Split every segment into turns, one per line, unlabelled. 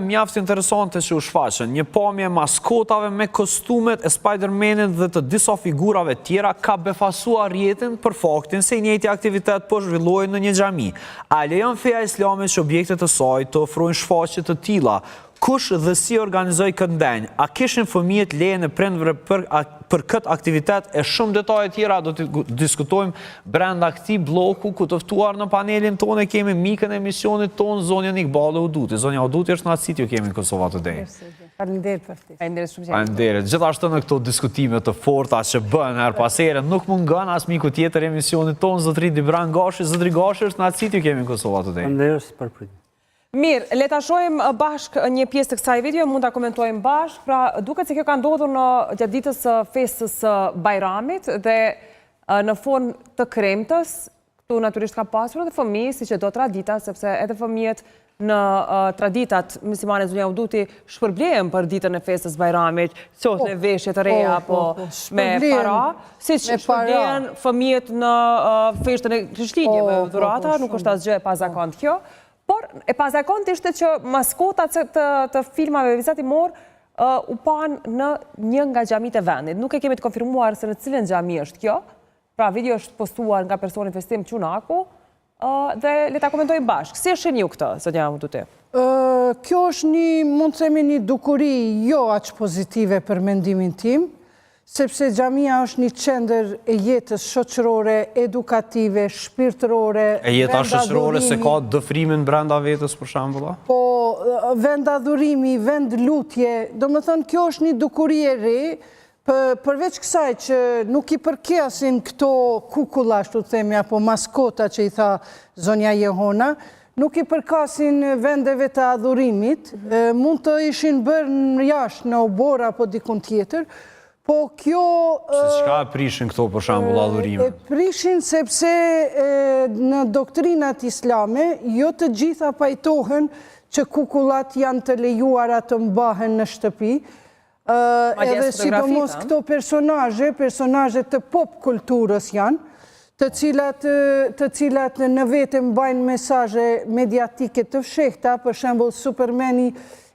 Mjaft interesante që u shfaqen, një pamje maskotave me kostumet e Spider-Manit dhe të disa figurave tjera ka befasuar rjetin për faktin se njëjti aktivitet po zhvillohet në një xhami. A lejon feja islame që objektet e saj të ofrojnë shfaqje të tilla? Kush dhe si organizoi këtë ndenjë? A kishin fëmijët lejen e prindërve për këtë aktivitet? E shumë detaje tjera do të diskutojmë brenda këtij bloku, ku të ftuar në panelin tonë kemi mikën e emisionit tonë, zonja Nikbale Uduti. Zonja Uduti është në atë sitio kemi në Kosova Today.
Faleminderit për ftesën.
Faleminderit. Gjithashtu në këto diskutime të forta që bëhen her pas here, nuk mungon as miku tjetër e emisionit tonë, zotëri Dibran Gashi. Zotëri Gashi është në atë sitio kemi në Kosova Today.
Faleminderit për pritjen.
Mirë, le ta shohim bashkë një pjesë të kësaj video, mund ta komentojmë bashkë. Pra, duket se kjo ka ndodhur në gjatë ditës së festës së Bajramit dhe në fond të kremtës, këtu natyrisht ka pasur edhe fëmijë, siç e do tradita, sepse edhe fëmijët në traditat muslimane zonja Uduti shpërblehen për ditën e festës Bajramit, qoftë veshje të reja apo me para, siç shpërblehen fëmijët në festën e Krishtlindjeve, dhurata, nuk është asgjë e pazakontë kjo. Por, e pazakont ishte që maskotat të filmave vizatimor u pan në një nga xhamit e vendit. Nuk e kemi të konfirmuar se në cilën xhami është kjo. Pra, video është postuar nga personi festim Qunaku dhe le ta komentojmë bashkë. Si e shihni ju këtë, zonja Uduti?
Kjo është mund të themi një dukuri jo aq pozitive për mendimin tim, sepse xhamia është një qendër e jetës shoqërore, edukative, shpirtërore.
E jeta shoqërore se ka dëfrimin brenda vetës për shembull?
Po, vend adhurimi, vend lutje, domethënë kjo është një dukuri e re, përveç kësaj që nuk i përkjasin këto kukulla, ashtu të themi, apo maskota që i tha zonja Jehona, nuk i përkasin vendeve të adhurimit, mund të ishin bërë në jashtë, në obor apo dikun tjetër. Po kjo...
Se çka e prishin këto për shembull adhurime?
E prishin sepse në doktrinat islame jo të gjitha pajtohen që kukullat janë të lejuara të mbahen në shtëpi. Edhe sidomos këto personazhe të pop kulturës janë, të cilat në vete mbajnë mesazhe mediatike të fshehta, për shembull Supermani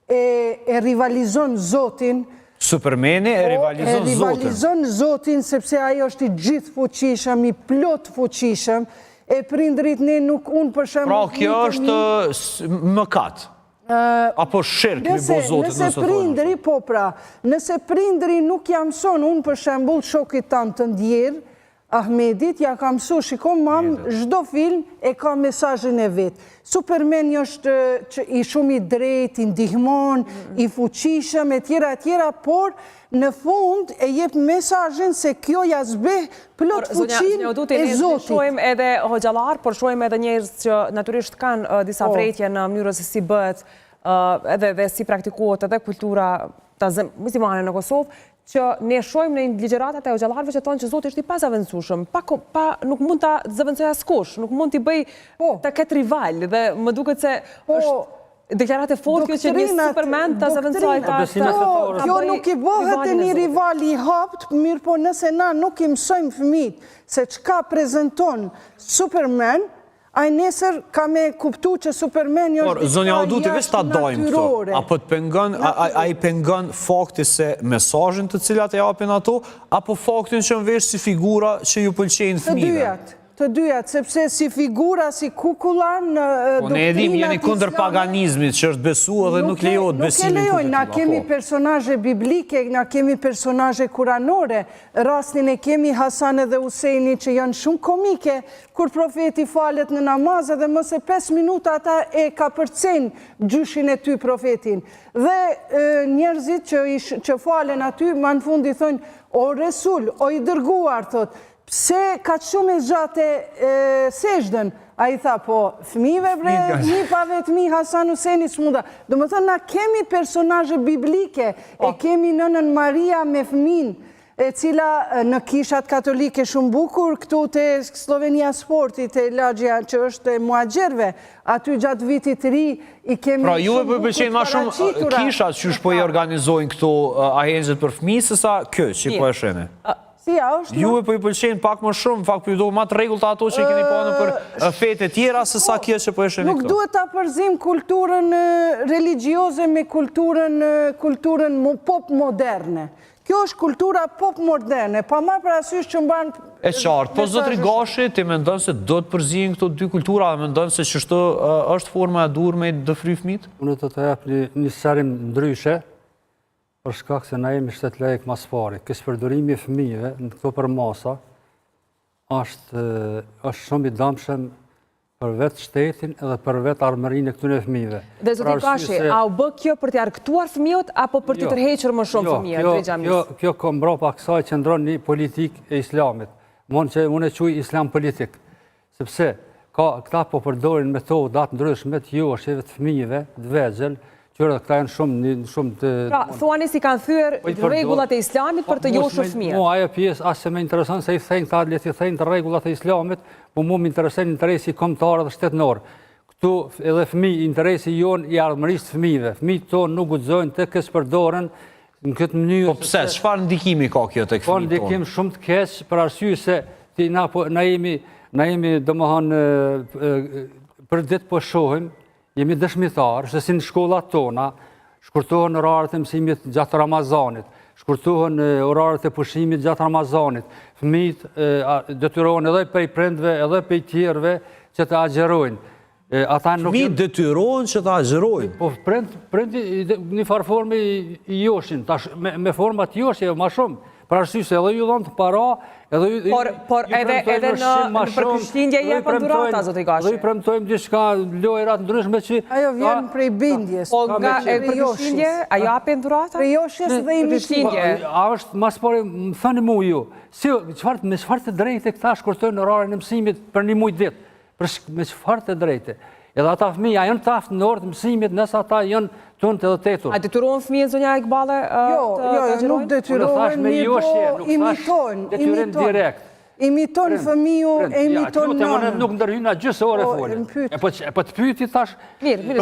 e rivalizon Zotin.
Supermani e
rivalizon Zotin sepse ajo është i gjithë fuqishëm, i plot fuqishëm, e prindrit ne nuk unë për shembull.
Pra kjo është mëkat. Apo shirk mi bo Zotit nëse
prindri, po pra, nëse prindri nuk jam son, unë për shembull shokit tanë të ndjerë, Ahmedit, ja ka mësu, shiko mam, çdo film e ka mesazhin e vetë. Supermani është që i shumë i drejt, i ndihmon, i fuqishëm, e tjera, por në fund e jep mesazhin se kjo ja zbeh plot fuqinë e Zotit.
Shohim edhe hoxhallar, por shohim edhe njerëz që natyrisht kanë disa vretje në mënyrën se si bëhet edhe si praktikohet edhe kultura muslimane në Kosovë, që ne shohim në ligjëratat e hoxhallarëve që thonë që Zoti është i pazavendësueshëm, nuk mund ta zëvendësoj askush, nuk mund t'i bëj ta ketë rival dhe më duket se është deklaratë fortë kjo që një Superman ta zëvendësoj ta.
Kjo nuk i bëhet e një rival i hapt, mirë po nëse na nuk i mësojmë fëmijët se çka prezanton Superman, ai nesër ka me kuptu që Supermani është diçka
zonja Uduti veç ta dojmë këto, apo të pengon, ai pengon fakti se mesazhin të cilat e japin ato, apo faktin që në vesh si figura që ju pëlqejnë fëmijëve?
Të dyjat, sepse si figura, si kukulla në
doktrinat... Ne edhim jeni kundër paganizmit që është besu edhe nuk lejohet besimin
këtë tilla. Na kemi personazhe biblike, na kemi personazhe kuranore, rastin e kemi Hasan dhe Huseini që janë shumë komike, kur profeti falet në namaz edhe më se 5 minuta ata e ka përcejnë gjyshin e ty profetin. Dhe njerëzit që falen aty, ma në fundi thonë, o Resul, o i dërguar, thotë, pse ka shumë e zgjate sejdën? A i tha, po, fëmijëve bre, një pa vetëmi Hasan Huseini s'munda. Do më thënë, na kemi personazhe biblike, e kemi nënën Maria me fëmin, e cila në kishat katolike shumë bukur, këtu të Slovenia Sportit, e lagja që është e muagjerve, aty gjatë vitit ri, i kemi
pra, juve përpëqenë ma shumë kishat që shpo i organizojnë këto ahenjët për fëmijë, sësa kjo që po e shene? Juve po I pëlqen pak më shumë, fakt po Ju do më të rregullta ato që keni pa për fete tjera se sa kjo që po e sheni këtu.
Nuk duhet ta përzim kulturën religjioze me kulturën pop moderne. Kjo është kultura pop moderne, pa marrë parasysh që mban.
E qartë, po zotri Gashi, ti mendon se do të përzihen këto dy kultura, dhe mendon se çështë është forma e duhur me dëfry fëmijët?
Unë do të jap një sqarim ndryshe, për shkak se na jemi shtet lejk mas pari. Ky përdorimi I fëmijëve në këto përmasa është shumë I dëmshëm për vetë shtetin edhe për vetë armërinë e këtyre fëmijëve.
Dhe zoti Gashi, a u bë kjo për të argëtuar fëmijët apo për të tërhequr më shumë fëmijë drejt xhamisë?
Kjo ka mbrapa kësaj qëndron një politikë e Islamit. Unë e quaj islam politik, sepse këta po përdorin metoda të ndryshme të joshjeve të fëmijëve të vegjël, qërë këta janë shumë të...
Pra, thuani si kanë thyer rregullat e Islamit për të joshur fëmijët.
Mua ajo pjesë as se më intereson se I thënë këta le të thënë të rregullat e Islamit, po mua më intereson interesi kombëtar dhe shtetënor. Këtu edhe fëmijë, interesi jon I armërisë të fëmijëve. Fëmijët tonë nuk guxojnë të përdoren në këtë mënyrë.
Po pse? Çfarë ndikimi ka kjo tek fëmijët tonë?
Ka ndikim shumë të keq për arsye se na jemi domethënë për ditë po shohim, jemi dëshmitarë se si në shkollat tona shkurtohen orarët e mësimit gjatë Ramazanit, shkurtohen orarët e pushimit gjatë Ramazanit. Fëmijët detyrohen edhe prej prindve, edhe prej tjerëve që të agjerojnë.
Fëmijët detyrohen që të agjerojnë?
Po, prindi një farë formë I joshin, me format joshje ma shumë. Për arsye se edhe ju dhon të para, edhe
Por edhe në përkrishtlindje I japën dhurata, zoti Gashi.
Dhe I premtojmë diçka lojra të ndryshme që...
Ajo vjen prej bindjes.
Po nga përkrishtlindje, a japin dhurata?
Prej joshjes dhe
përkrishtlindje.
A është mas pari, më thëni mu ju, me çfarë të drejtë këta shkurtojnë orarin e mësimit për një muj ditë? Me çfarë të drejtë? Edhe ata fëmijë, a janë taftë në orë të mësimit, nëse ata janë tunë të dhe tetur.
A detyrohen fëmijët zonja Iqballe të agjerojnë?
Jo, nuk detyrohen, imitojnë direkt. Imiton fëmiju, e imiton nënën.
Nuk ndërhyna gjysë ore folën. Po të pyti thash...
Mirë.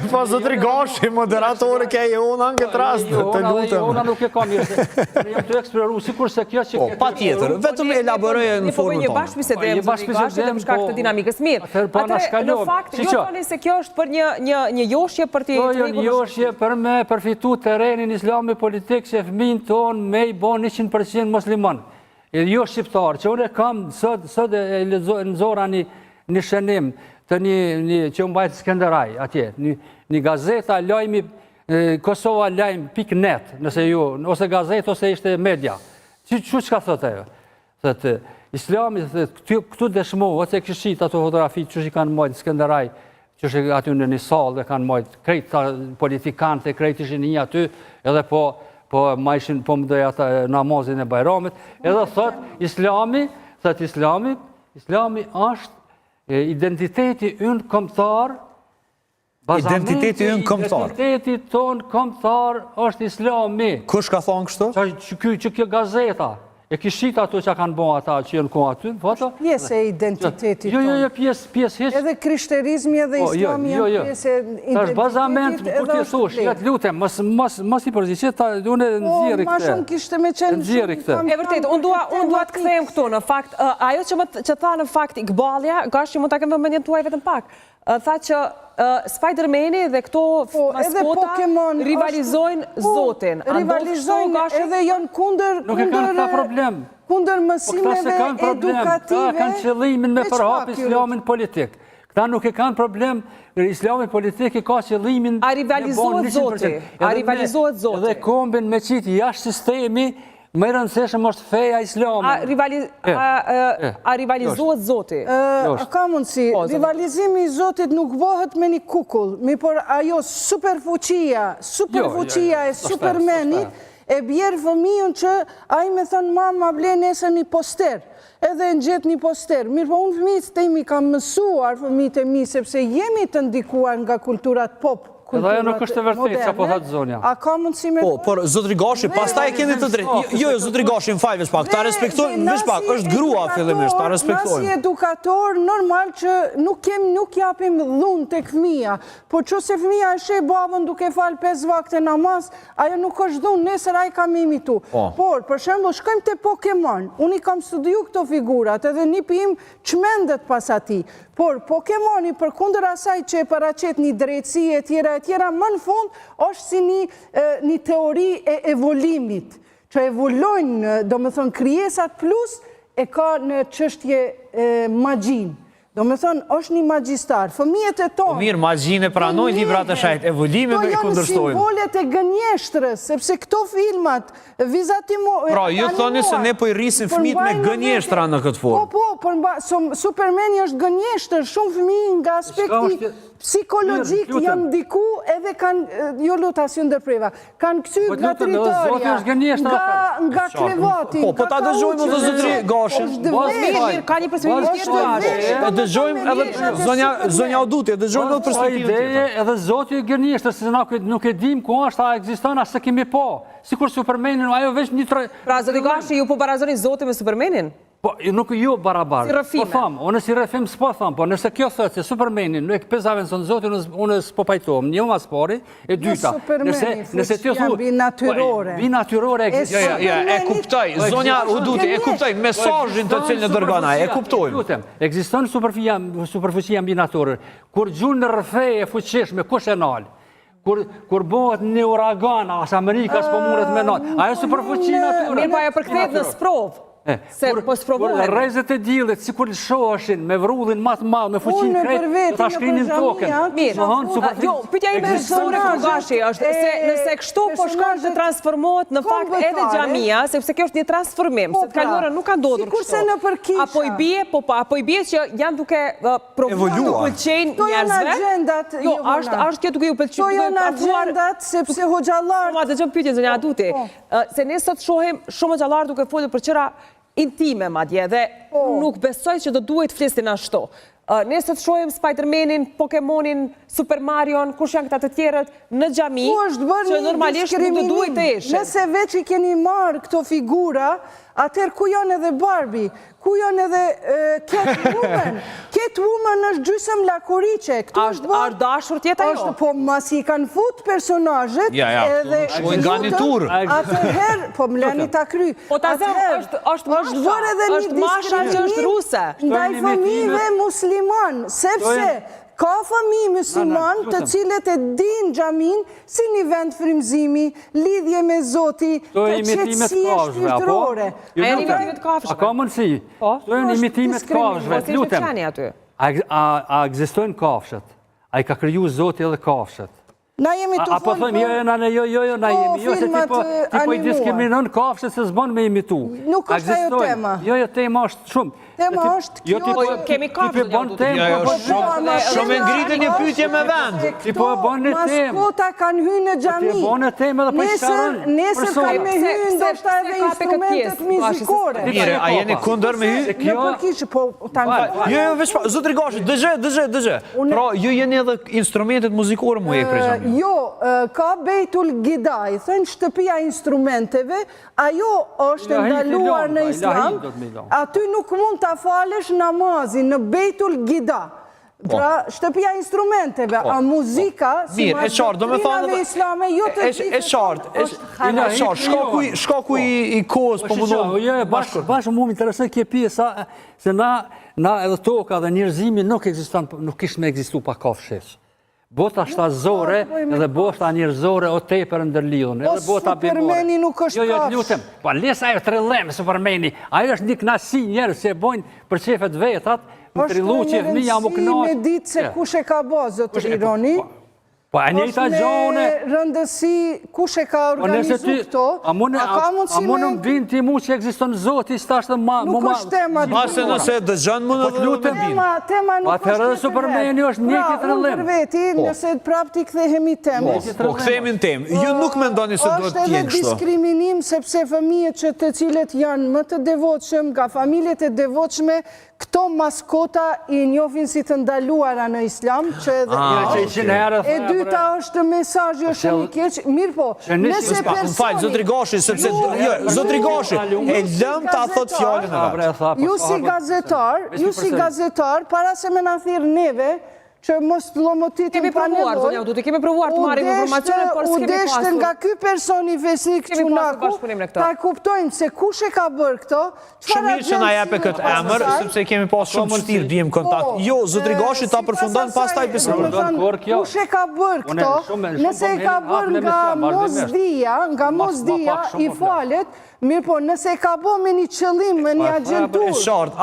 Po zotri Gashi, moderatore ke Jona në këtë rast, të lutem.
Jona nuk e ka mirë, jam të eksploru, sikur se kjo që...
Po, pa tjetër, vetëm elaborojë në formën tonë.
Një bashkëbisedem, zotri Gashi, dhe më shkak të dinamikës. Mirë, atëre, në fakt, jo tani se kjo është për një joshje për t'i...
Kjo një joshje për me përfitu terrenin islami politik që fëmijën tonë me I bon 100% musliman. Jo shqiptar, që unë e kam sot e nëzora një shënim të një që unë bajtë Skenderaj atje, një gazeta lajmi Kosova lajm.net, nëse ju, ose gazetë ose ishte media. Që ka thot e jo? Thëtë, Islami, këtu dëshmohë, ose këshit ato fotografi që që kanë mojtë Skenderaj, që që aty në një salë dhe kanë mojtë krejt politikante, krejt ishin një aty, edhe po ma ishin po më doja namazin e Bajramit, edhe thot Islami është identiteti ynë kombëtar,
Identiteti ynë kombëtar?
Identiteti tonë kombëtar është Islami.
Kush ka thonë kështu?
Që kjo gazeta, e kishit ato që kanë bo ata që jenë ku aty, foto?
Pjesë e identitetit tonë.
Jo, pjesë heq.
Edhe krishterizmi edhe islami janë pjesë e identitetit
bazament, ku t'je thush, letë lutem, mos I përzi, që ta une nëziri
Ma shumë kishte me qenë shumë.
E vërtet, unë dua të kthejmë këtu, në fakt, ajo që tha në fakt Iqbalja, Gashi mund ta kemë vëmendjen tuaj vetëm pak, tha që Spider-Mani dhe këto maskota rivalizojnë Zotin.
Rivalizojnë edhe janë kundër...
Nuk e kanë ta problem.
Kundër mësimeve edukative...
Këta kanë qëllimin me përhap islamin politik. Këta nuk e kanë problem, islamin politik I ka qëllimin...
A rivalizohet Zoti?
Edhe kombin me qitë jashtë sistemi, më I rëndësishëm është feja islame.
A rivalizohet Zoti?
Ka mundësi. Rivalizimi I Zotit nuk bëhet me një kukull, por ajo superfuqia e supermenit e bjerë fëmijën që a I me thënë mama ble nesër një poster. Edhe në gjithë një poster. Mirë po unë fëmijët të imi kam mësuar fëmijët e mi, sepse jemi të ndikuar nga kulturat pop, kulturat
ajo nuk është e vërtetë,
moderne.
çapo thotë zonja.
A ka mundësi me...
Po, por zotri Gashi, pastaj e keni të drejtë. Jo, zotri Gashi, më fal veç pak, ta respektojmë, veç pak, është grua fillimisht, ta
Na si
respektojmë.
edukator, normal që nuk japim dhunë tek fëmia, po që se fëmia e sheh babën duke fal 5 vakte namaz, ajo nuk është dhunë, nesër ai ka me imitu. Por, për shembull, shkojmë te Pokemon, unë i kam studiu këto figurat, edhe nipi im çmendet pas atij. Por Pokemoni, përkundër asaj që e paraqet një drejtësi e tjera, më në fund është si një teori e evolimit, që evolojnë, do më thënë, krijesat plus e ka në çështje magjin. Do me thënë, është një magjistar. Fëmijet e tonë...
Mirë, magjin e pranoj librat e shajt, evolime me i kundërstojmë.
To janë simbolet e gënjeshtrës, sepse këto filmat, vizatimo...
Pra, ju thoni se ne po i rrisim fëmijët me gënjeshtra në këtë formë.
Po, Supermani është gënjeshtër, shumë fëmijë nga aspekti psikologjik janë ndiku edhe kanë, jo lutas ju ndërpreva, kanë kësy nga territoria, nga Klevati,
po ta dëgjojmë edhe zotri Gashin.
Ka një perspektivë tjetër.
E dëgjojmë edhe zonja Oduti, e dëgjojmë edhe perspektivën tjetër.
Edhe zoti gënjeshtër, se nuk e dim ku është, a ekziston, as se kemi po. Sikur Supermanin, ajo veç një...
Pra, zoti Gashi, ju po barazoni zotin me Supermanin?
Po, nuk ju barabar.
Si rëfime.
Po thamë, unë si rëfim s'po thamë, po nëse kjo thëtë se Supermanin nuk e pëzave nësën zotin, unë s'po pajtojmë, një mas pari, e dyta. Nëse të
janë binatyrore.
Binatyrore ekziston.
Ja, e kuptoj, zonja Uduti, e kuptoj, mesazhin të cilin e dërgona, e kuptojmë.
Ekziston superfuqia binatyrore. Kur gjunë në rëfej e fuqishme, kush e nalë? Kur bëhet një uragan, as Amerika s'po mundet me nalë, ajo superfuqia natyrore.
Mirë, pa e përkthejt në sprovë. Se po sprovohet.
Kur rrezet e diellit, sikur shoheshin me vrullin më të madh, me fuqinë krejt, ta shkrinin tokën.
Mirë. Jo, pyetja ime është Gashi, është se nëse kështu po shkon të transformohet në fakt edhe xhamia, sepse kjo është një transformim, se të kaluara nuk ka ndodhur kështu.
Kurse në përkisha.
Apo i bie që janë duke provuar të pëlqejnë njerëzve. Jo, është kjo duke ju pëlqyer.
To janë agjendat sepse hoxhallar.
Ma dëgjoj pyetjen zonja Aduti. Se ne sot shohim shumë hoxhallar duke folur për gjëra intime madje dhe nuk besoj që do duhet flisnin ashtu. Ne sot shohim Spider-Manin, Pokemonin, Super Marion, kush janë këta të tjerët në xhami, që normalisht nuk do duhet të ishin.
Nëse veç i keni marrë këto figura, atëherë ku janë edhe Barbie, ku janë edhe Catwoman. Catwoman është gjysëm lakuriqe.
Është ardashur tjeta jo?
Po masi i kanë fut personazhet edhe atëherë, po mleni ta kry.
Po ta zem, është masha që është ruse.
Ndaj fëmijëve musliman, sepse ka fëmijë musliman të cilët e din xhamin si një vend frymëzimi, lidhje me Zoti,
të qetësi shpirtërore.
A janë imitime të kafshëve?
A ka mundësi? To janë imitime të kafshëve, lutem. A ekzistojnë kafshët? A i ka kriju Zoti edhe kafshët?
Na jemi të
folë për... Jo, na jemi. Jo, se ti po i diskriminon kafshët se s'bën me imitu.
Nuk është ajo tema.
Jo, tema është shumë.
Tema është kjo...
Kemi kafshët.
Shumë ngritë një pyetje me vend.
Ti po e bën në temë.
Maskota kanë hynë në xhami.
Ti e bën në temë dhe po i shkaron.
Nesër kanë me hynë ndoshta edhe instrumentet muzikore.
Mire, a jeni kundër me hynë?
Në përkishë, po tanë...
Jo, veç pa, zotri Gashi, dëgje. Pra, ju jeni edhe instrumentet muzikore mu e prej xhami.
Jo, ka Beitul Gidaj, thënë shtëpia instrumenteve, ajo është ndaluar në islam, aty nuk mund të falesh namazin në Beitul Gidaj. Pra, shtëpia instrumenteve, a muzika, si ma doktrinave islame, jo të
e qartë, shka ku i kohës për mundon.
Bashkë mu më interesën kje pjesa, se na edhe toka dhe njerëzimi nuk ishtë me egzistu pa kafshës. Bota shtazore edhe bota njerëzore o tepër ndërlidhën.
Supermani nuk është kafsh.
Jo, lutem. Po lesa ajo trillem Supermani. Ajo është një knasi njerëz që e bojnë për qefet vetat, më trillu që fëmija më kënaqë.
Është një me ditë se kush e ka bo, zotër Ironi.
Po e njëta gjone...
Është me rëndësi kush e ka organizu këto.
A më në mbinë ti mu që egziston zoti, s'tashtë ma...
Nuk është tema të
Mase nëse dëgjën më në dhe
lutem.
Tema nuk është
atëherë Supermani është një këtë rëllim.
Pra, unë për veti, nëse prap t'i kthehemi temë.
Po, kthehemi në temë. Ju nuk me ndoni se do
është
t'jenë
edhe
kështu.
diskriminim sepse fëmijët që të cilët janë më të devotshëm, nga familjet e devotshme, këto maskota i njohin si të ndaluara në islam, që edhe e dyta është mesazhi është shumë i keq, mirë po, nëse
Falë, zotri Gashi, sepse zotri Gashi, e lëm ta thot fjalën e vet.
Ju si gazetar, para se me na thirr neve, që mos të lomotitim
Kemi provuar, zonja Uduti, kemi provuar të marrim informacione, por s'kemi pasur.
Udeshtë nga ky person i Vesik Qunaku, ta kuptojmë se kush e ka bërë këto,
Shumë mirë që na jepe këtë emër, sepse kemi pas shumë vështirë të jemi kontakt. Jo, zotri Gashi ta përfundon, pastaj besoj.
Kush e ka bërë këto, nëse e ka bërë nga mosdia i falet, mirë po, nëse e ka bo me një qëllim, me një agentur,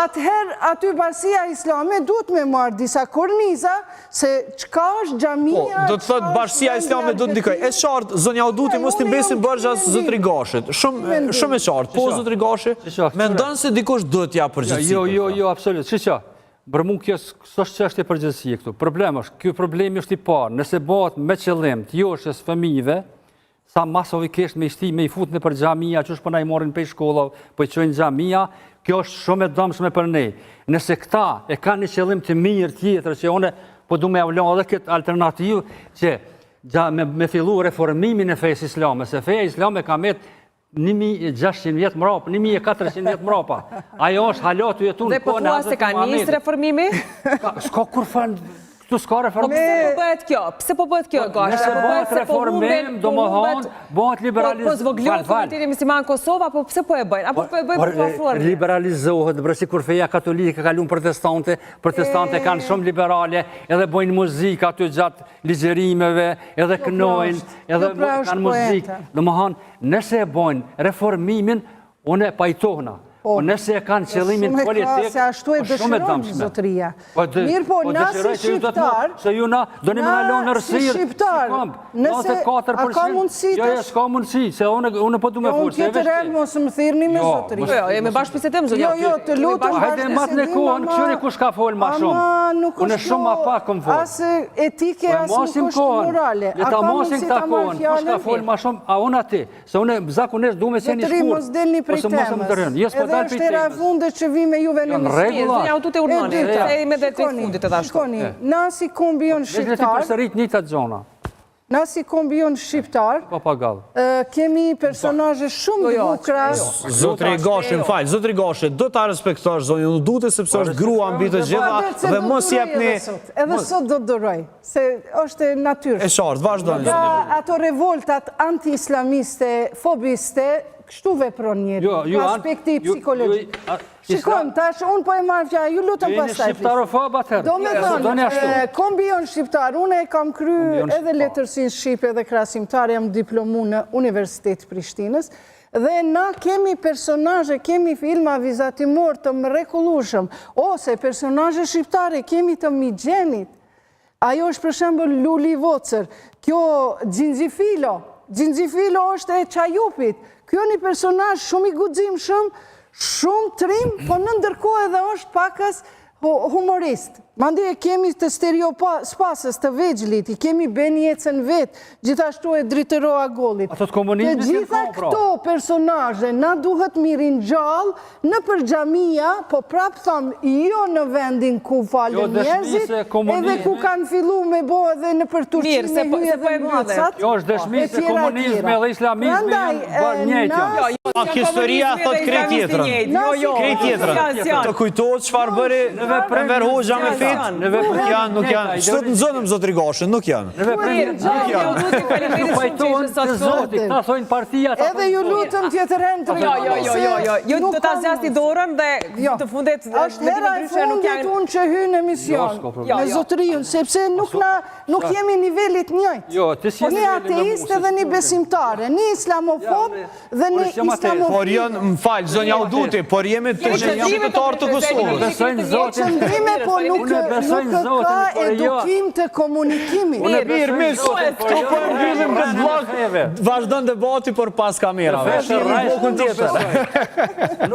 atëherë aty Bashkia Islame duhet me marrë disa korniza, se qka është xhamia...
Do të thëtë Bashkia Islame do të ndikoj. E qartë, zonja Uduti, mos të mbesin bërgjas zotri Gashit. Shumë e qartë. Po, zotri Gashi, me ndonë se dikush do t'ja përgjithësi.
Jo, absolut. Që, për mu kjo s'është çështje përgjithësie këtu. Problem është, kjo problemi është i parë. Nëse bëhet me qëllim të joshës fëmijëve, sa masovikisht me i fut në për xhamia, që është për na i morin për shkolla, për i qojnë xhamia, kjo është shumë e dëmshme për ne. Nëse këta e kanë një qëllim të mirë tjetër, që one po du me avlon edhe këtë alternativë, që me fillu reformimin e fejës islame, se feja islame ka met 1600 vjetë mrapa, 1400 vjetë mrapa. Ajo është halatu jetu
Dhe po thua se ka njësë reformimi?
S'ka kur fanë, këtu s'ka reformim.
Pse po bëhet kjo, Gashi?
Nëse bëhet reformim, do më thonë, bëhet liberalizohet.
Po zvoglohet komuniteti musliman Kosova, po pse po e bëjnë? Apo po e bëjnë për pafruar?
Liberalizohet, si kur feja katolike ka lunë protestante kanë shumë liberale, edhe bëjnë muzikë aty gjatë ligjerimeve, edhe kënojnë, edhe kanë muzikë. Do më thonë, nëse e bëjnë reformimin, une pajtohna. Po nëse e kanë qëllimin politik,
se ashtu e dëshirojnë zotëria. Mirë po, nasi shqiptar,
se ju na do një më nalonë në rësirë,
nëse a ka mundësi të...
Jo, s'ka mundësi, se une po du me furë, se
e veshte. Unë tjetër e mos më thirni me zotëria.
Jo, jemi bashkë pisetem, zonja.
Jo, të lutëm
Hajde matë në kohën, këqyri kush ka folë ma shumë. Unë shumë ma pak kom folë.
Asë etike, asë nuk është morale.
Le ta mosin këta kohën, kush ka folë ma shumë, a unë ati. Se unë zakonisht du me se një shkur,
është era e fundit që vi me juve në
misë.
Zonja Uduti urnoni, e me dhe të fundit të dashko.
Nasi kombion shqiptar, Nasi kombion shqiptar, kemi personazhe shumë të bukura.
Zotri Gashi, më falë, zotri Gashi, do ta respektosh zonjën Uduti, sepse është grua mbi të gjitha dhe mos jepni...
Edhe sot do të duroj, se është natyrshme.
E qartë, vazhdoni.
Ato revoltat anti-islamiste, fobiste, kështu vepron njëri, në aspekti psikologjik. Shikojmë, tash, unë po e marrë fjallë, ju lutëm pastaj. Do me thonë, kombion shqiptar, unë e kam kry edhe letërsin shqipe dhe krasimtar, jam diplomu në Universitet Prishtinës, dhe na kemi personazhe, kemi filma vizatimor të mrekullueshëm, ose personazhe shqiptare, kemi të Migjenit. Ajo është për shembull Luli Vocër, kjo Xhinxhifilo është e Çajupit. Kjo një personazh shumë i guximshëm, shumë trim, po në ndërkohë edhe është pakës humorist. Mandej kemi të stereospasës të Vegjlit, i kemi Beni Ecën vetë, gjithashtu e Driteroa Gollit. Të gjitha këto personazhe na duhet mirin gjallë në për xhamia, po prapë thamë, jo në vendin ku falen njerëzit, edhe ku kanë fillu me bo edhe në për Turqinë e hyje dhe mbycat.
Jo është dëshmi se komunizmi dhe islamizmi janë bërë njëjtë.
Historia thot krejt tjetrën. Krejt tjetrën. Të kujtojtë çfarë bëri Enver Hoxha me nuk janë. Sot në zonëm zotri Gashi, nuk janë.
Edhe ju lutëm tjetërhen të
Jo, të ta zjasti dorën dhe të fundet...
është hera e fundit unë që hy në emision me zotëriun, sepse nuk jemi nivellit njëjtë. Po një ateist dhe një besimtare, një islamofob dhe një islamofil.
Por janë, më falë, zonja Uduti, por jemi të qëndrimtar të Kosovës.
Besojnë Zotin.
Po nuk ka edukim të komunikimit.
Mirë, këto po e mbyllim këtë blok, vazhdon debati për pas kamerave.